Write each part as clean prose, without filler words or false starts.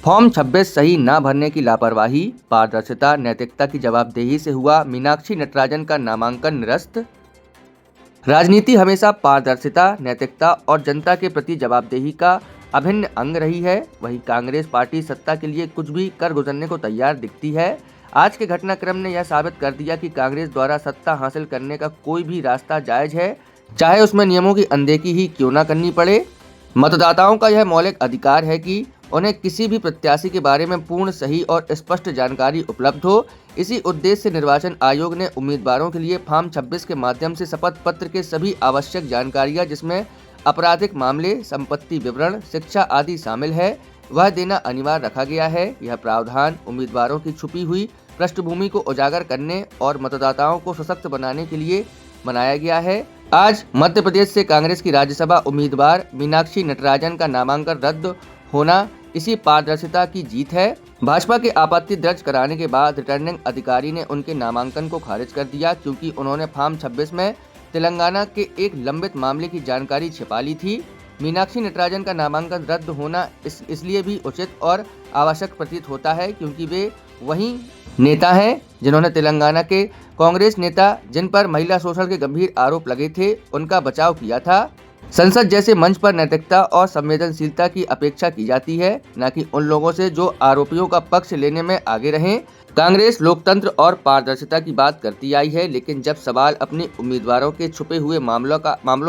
Form 26 सही न भरने की लापरवाही, पारदर्शिता, नैतिकता की जवाबदेही से हुआ मीनाक्षी नटराजन का नामांकन निरस्त। राजनीति हमेशा पारदर्शिता, नैतिकता और जनता के प्रति जवाबदेही का अभिन्न अंग रही है। वहीं कांग्रेस पार्टी सत्ता के लिए कुछ भी कर गुजरने को तैयार दिखती है। आज के घटनाक्रम ने यह साबित कर दिया कि कांग्रेस द्वारा सत्ता हासिल करने का कोई भी रास्ता जायज है, चाहे उसमें नियमों की अनदेखी ही क्यों न करनी पड़े। मतदाताओं का यह मौलिक अधिकार है कि उन्हें किसी भी प्रत्याशी के बारे में पूर्ण, सही और स्पष्ट जानकारी उपलब्ध हो। इसी उद्देश्य से निर्वाचन आयोग ने उम्मीदवारों के लिए फॉर्म 26 के माध्यम से शपथ पत्र के सभी आवश्यक जानकारियां, जिसमें आपराधिक मामले, संपत्ति विवरण, शिक्षा आदि शामिल है, वह देना अनिवार्य रखा गया है। यह प्रावधान उम्मीदवारों की छुपी हुई पृष्ठभूमि को उजागर करने और मतदाताओं को सशक्त बनाने के लिए बनाया गया है। आज मध्य प्रदेश से कांग्रेस की राज्यसभा उम्मीदवार मीनाक्षी नटराजन का नामांकन रद्द होना इसी पारदर्शिता की जीत है। भाजपा के आपत्ति दर्ज कराने के बाद रिटर्निंग अधिकारी ने उनके नामांकन को खारिज कर दिया, क्योंकि उन्होंने फॉर्म 26 में तेलंगाना के एक लंबित मामले की जानकारी छिपा ली थी। मीनाक्षी नटराजन का नामांकन रद्द होना इसलिए भी उचित और आवश्यक प्रतीत होता है, क्योंकि वे वही नेता हैं जिन्होंने तेलंगाना के कांग्रेस नेता, जिन पर महिला शोषण के गंभीर आरोप लगे थे, उनका बचाव किया था। संसद जैसे मंच पर नैतिकता और संवेदनशीलता की अपेक्षा की जाती है, न कि उन लोगों से जो आरोपियों का पक्ष लेने में आगे रहें। कांग्रेस लोकतंत्र और पारदर्शिता की बात करती आई है, लेकिन जब सवाल अपने उम्मीदवारों के छुपे हुए मामलों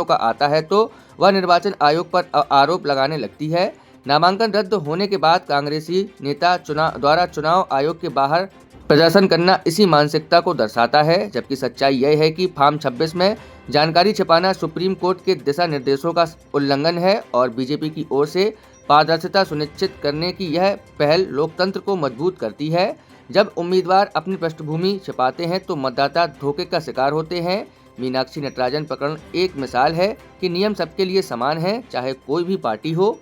का आता है तो वह निर्वाचन आयोग पर आरोप लगाने लगती है। नामांकन रद्द होने के बाद कांग्रेसी नेता द्वारा चुनाव आयोग के बाहर प्रदर्शन करना इसी मानसिकता को दर्शाता है, जबकि सच्चाई यह है कि फॉर्म 26 में जानकारी छिपाना सुप्रीम कोर्ट के दिशा निर्देशों का उल्लंघन है और बीजेपी की ओर से पारदर्शिता सुनिश्चित करने की यह पहल लोकतंत्र को मजबूत करती है। जब उम्मीदवार अपनी पृष्ठभूमि छिपाते हैं तो मतदाता धोखे का शिकार होते हैं। मीनाक्षी नटराजन प्रकरण एक मिसाल है कि नियम सबके लिए समान है, चाहे कोई भी पार्टी हो।